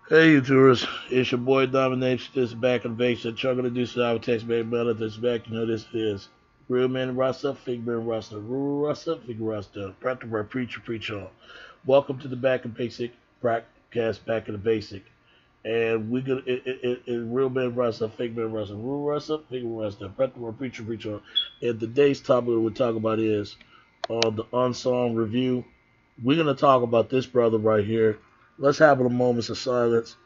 Hey, you tourists. It's your boy Domination. This is back in the base. Chugging the deuces out with text baby brother. This back. You know this is Real Man Rasta, Fig Man Rasta, Rural Rasta, Fig Rasta, Practical Preacher Preach on. Welcome to the Back in Basic broadcast, Back in the Basic. And we're gonna Real Man Rasta, Fig Man Rasta, Rural Rasta, Fig Rasta, Practical Preacher Preach on. And today's topic we're talking about is the unsung review. We're gonna talk about this brother right here. Let's have a moment of silence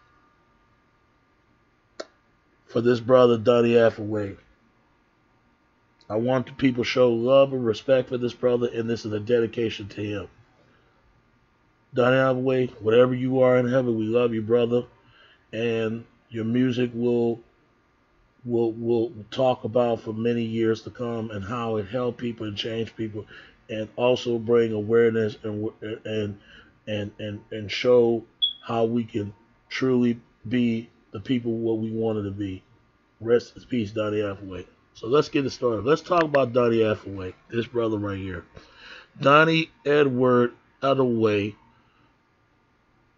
for this brother, Donny Hathaway. I want the people to show love and respect for this brother, and this is a dedication to him. Donny Hathaway, whatever you are in heaven, we love you, brother, and your music will talk about for many years to come, and how it helped people and changed people, and also bring awareness and show how we can truly be the people what we wanted to be. Rest in peace, Donny Hathaway. So let's get it started. Let's talk about Donny Hathaway, this brother right here. Donny Edward Hathaway,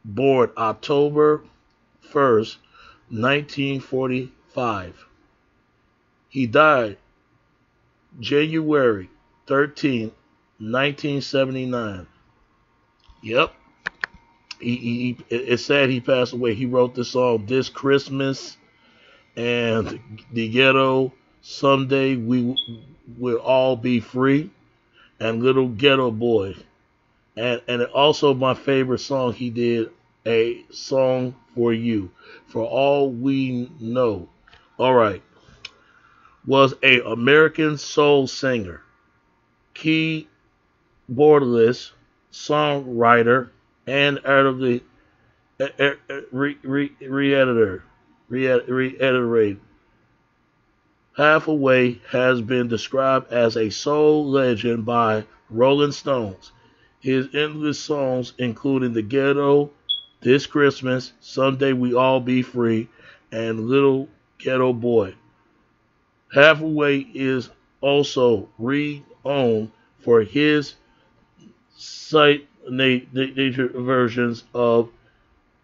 born October 1st, 1945. He died January 13th, 1979. Yep. It's sad he passed away. He wrote this song this Christmas and the ghetto. Someday we will all be free, and little ghetto boy, and also my favorite song he did, a song for you, for all we know. All right, was a American soul singer, keyboardist, songwriter, and re-editor. Hathaway has been described as a soul legend by Rolling Stones. His endless songs, including The Ghetto, This Christmas, Someday We All Be Free, and Little Ghetto Boy. Hathaway is also renowned for his nature versions of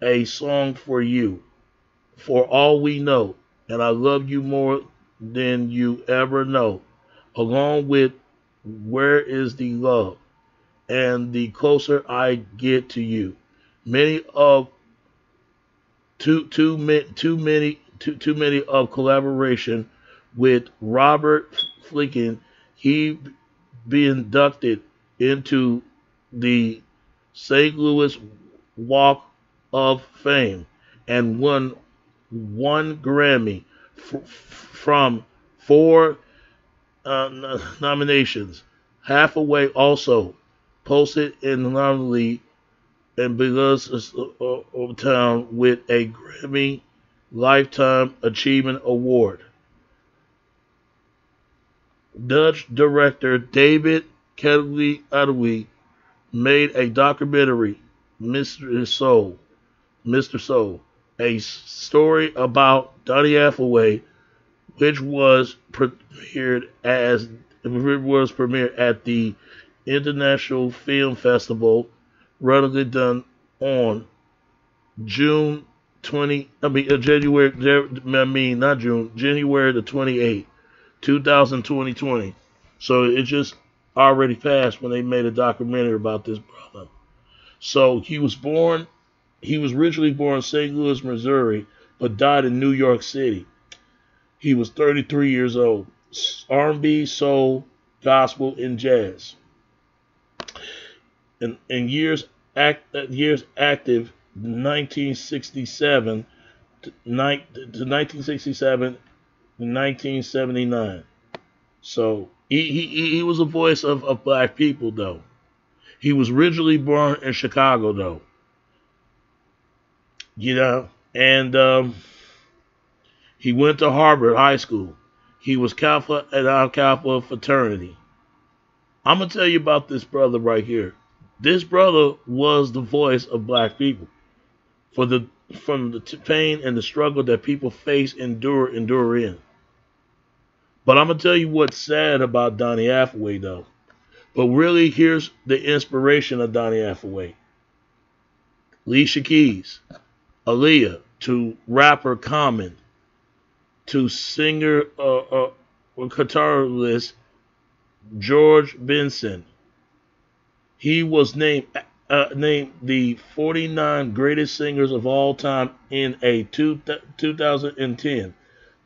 A Song for You, For All We Know, and I Love You More Than You Ever Know, along with Where Is the Love and The Closer I Get to You. Many of too many of collaboration with Robert Flickin. He be inducted into the St. Louis Walk of Fame and won one Grammy from four nominations. Hathaway also posted in nominally and Biggest of Town with a Grammy Lifetime Achievement Award. Dutch director David Hathaway made a documentary, Mr. Soul, a story about Donny Hathaway, which was premiered at the International Film Festival, randomly done on June 20. January. Not June. January the 28th, 2020. So it just already passed when they made a documentary about this brother. So he was originally born in St. Louis, Missouri, but died in New York City. He was 33 years old. R&B, soul, gospel, and jazz. In years active, 1967 to 1979. So he was a voice of black people, though. He was originally born in Chicago, though. And he went to Harvard High School. He was Kappa and Alpha Kappa fraternity. I'm gonna tell you about this brother right here. This brother was the voice of black people from the pain and the struggle that people face, endure in. But I'm gonna tell you what's sad about Donny Hathaway, though. But really, here's the inspiration of Donny Hathaway. Alicia Keys. Aaliyah to rapper Common to singer guitarist George Benson. He was named the 49 greatest singers of all time in a 2010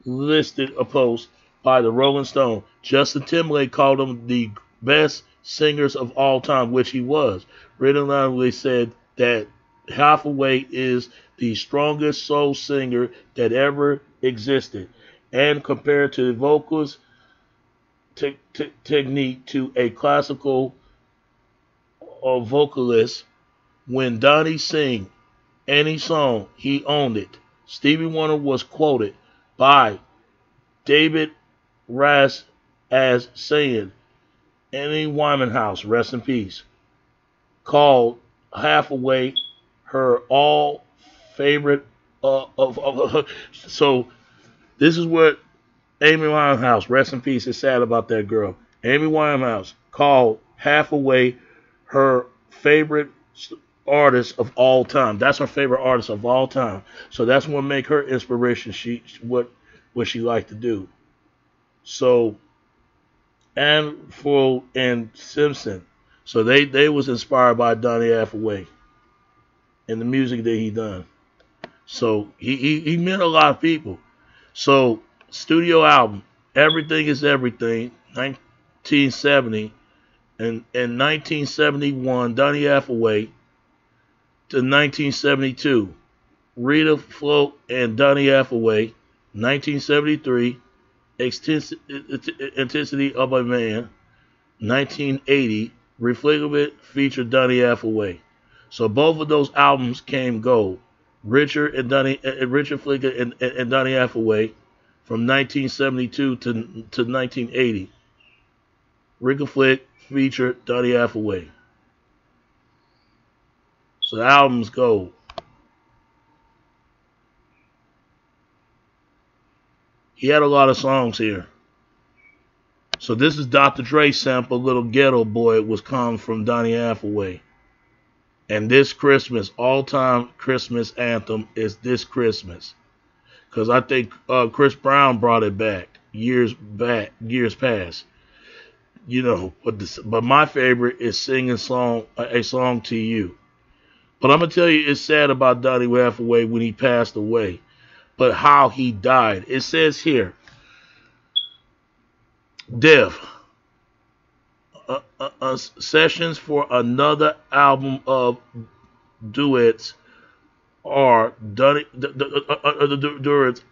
listed a post by the Rolling Stone. Justin Timberlake called him the best singers of all time, which he was. Rhythm Hathaway said that Hathaway is the strongest soul singer that ever existed, and compared to the vocals technique to a classical vocalist. When Donny sing any song, he owned it. Stevie Wonder was quoted by David Ras as saying, Amy Winehouse, rest in peace, called Hathaway her all favorite so this is what Amy Winehouse, rest in peace, is sad about that girl. Amy Winehouse called Hathaway her favorite artist of all time. That's her favorite artist of all time. So that's what make her inspiration. What she liked to do. So and Simpson. So they was inspired by Donny Hathaway and the music that he done. So he met a lot of people. So studio album, Everything is Everything, 1970, and in 1971, Donny Hathaway to 1972, Rita Flo and Donny Hathaway, 1973, Intensity of a Man, 1980, Reflective featured Donny Hathaway. So both of those albums came gold. Richard Flicker and Donny Hathaway from 1972 to 1980. Rick Flick featured Donny Hathaway. So the album's gold. He had a lot of songs here. So this is Dr. Dre sample, Little Ghetto Boy. It was come from Donny Hathaway. And this Christmas, all-time Christmas anthem is This Christmas. Because I think Chris Brown brought it back years past. You know, but my favorite is singing a song to you. But I'm going to tell you, it's sad about Donny Hathaway when he passed away. But how he died. It says here, death. Sessions for another album of duets are duets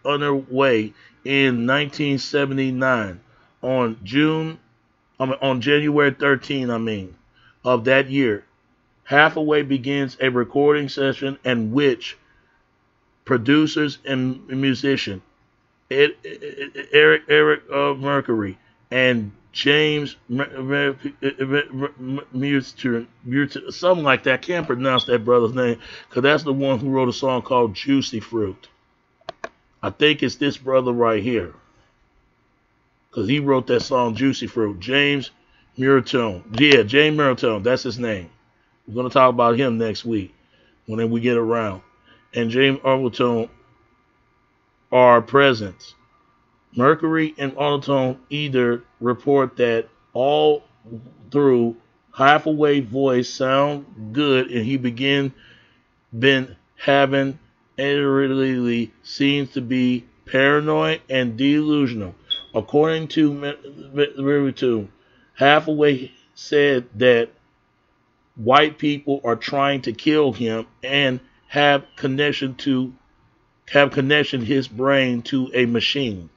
underway in 1979 on January 13, of that year. Hathaway begins a recording session in which producers and musician Eric Mercury and James Muir, something like that. I can't pronounce that brother's name because that's the one who wrote a song called Juicy Fruit. I think it's this brother right here because he wrote that song Juicy Fruit. James Muirtone. Yeah, James Muirtone. That's his name. We're going to talk about him next week when we get around. And James Muirtone are present. Mercury and Monotone either report that all through Hathaway voice sound good and he been having irregularly seems to be paranoid and delusional. According to Mercury, Hathaway said that white people are trying to kill him and have connection his brain to a machine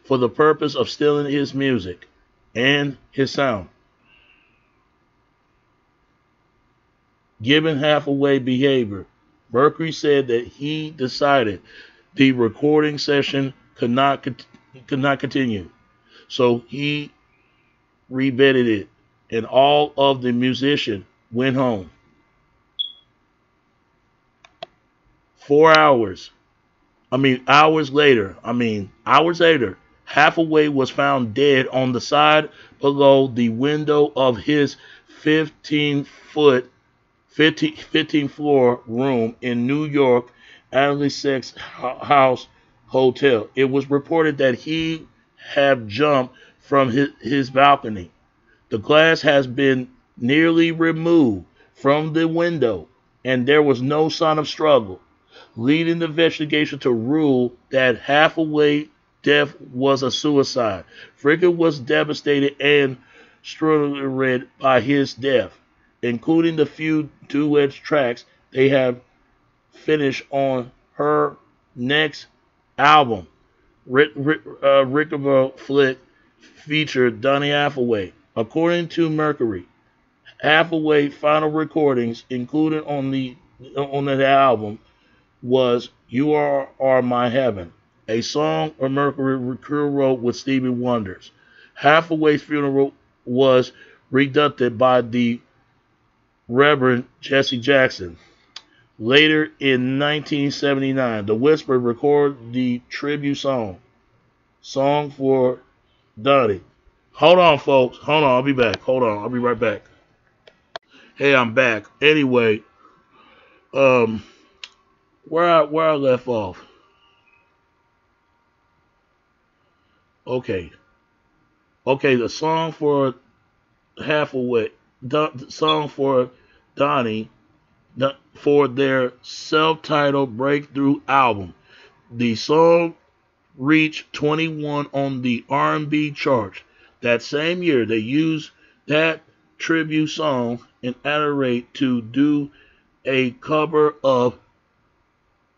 for the purpose of stealing his music and his sound. Given Hathaway behavior, Mercury said that he decided the recording session could not continue. So he revetted it, and all of the musicians went home. hours later, Hathaway was found dead on the side below the window of his 15th floor room in New York Adderley Six House Hotel. It was reported that he had jumped from his balcony. The glass has been nearly removed from the window, and there was no sign of struggle, leading the investigation to rule that Hathaway's death was a suicide. Fricker was devastated and struck by his death, including the few duet tracks they have finished on her next album. Rickaver Flick featured Donny Hathaway. According to Mercury, Hathaway's final recordings included on the album was "You Are My Heaven," a song Mercury wrote with Stevie Wonder's. Hathaway's funeral was conducted by the Reverend Jesse Jackson. Later in 1979, The Whisper recorded the tribute song for Donny. Hold on, folks. Hold on. I'll be back. Hold on. I'll be right back. Hey, I'm back. Anyway, where I left off. Okay. The song for Hathaway, the song for Donny, for their self-titled breakthrough album. The song reached 21 on the R&B chart. That same year, they used that tribute song in Adelaide to do a cover of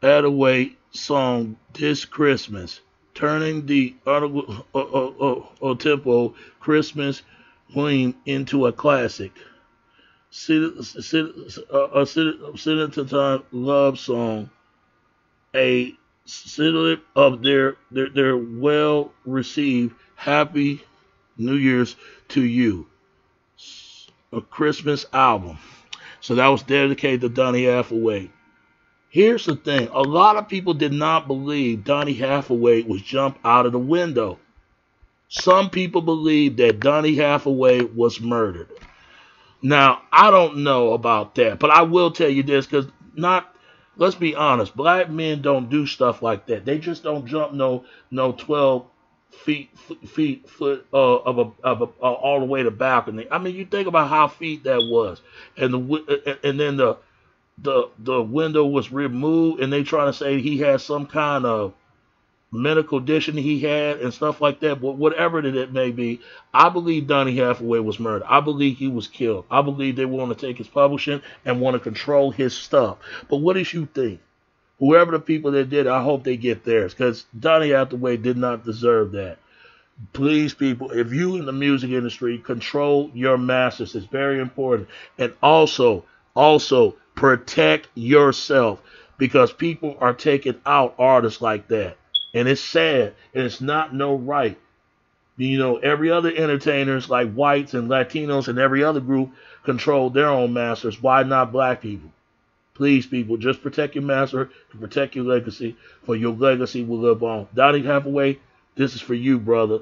Hathaway's song "This Christmas," turning the tempo Christmas theme into a classic. Sentimental love song, a syllable of their well-received Happy New Year's to You, a Christmas album. So that was dedicated to Donny Hathaway. Here's the thing. A lot of people did not believe Donny Hathaway was jumped out of the window. Some people believe that Donny Hathaway was murdered. Now, I don't know about that, but I will tell you this, because let's be honest, black men don't do stuff like that. They just don't jump no 12 foot all the way to balcony. I mean, you think about how feet that was, and then the window was removed, and they trying to say he had some kind of medical condition he had and stuff like that. But whatever it may be, I believe Donny Hathaway was murdered. I believe he was killed. I believe they want to take his publishing and want to control his stuff. But what did you think? Whoever the people that did it, I hope they get theirs, because Donny Hathaway did not deserve that. Please, people, if you in the music industry, control your masters. It's very important. And also protect yourself, because people are taking out artists like that. And it's sad, and it's not no right. You know, every other entertainers like whites and Latinos and every other group control their own masters. Why not black people? Please, people, just protect your master and protect your legacy, for your legacy will live on. Donny Hathaway, this is for you, brother.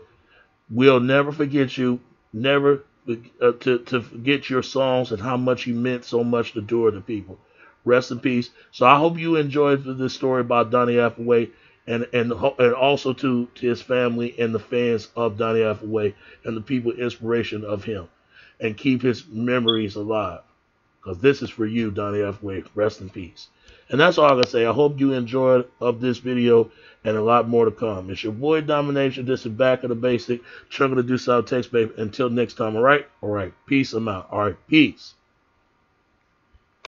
We'll never forget you, never to forget your songs and how much you meant so much to the people. Rest in peace. So I hope you enjoyed this story about Donny Hathaway, and also to his family and the fans of Donny Hathaway and the people inspiration of him, and keep his memories alive. Because this is for you, Donny Hathaway. Rest in peace. And that's all I can say. I hope you enjoyed of this video, and a lot more to come. It's your boy Domination. This is Back of the Basic. Chugging to do South Text, baby. Until next time, alright? Alright. Peace. I'm out. Alright. Peace.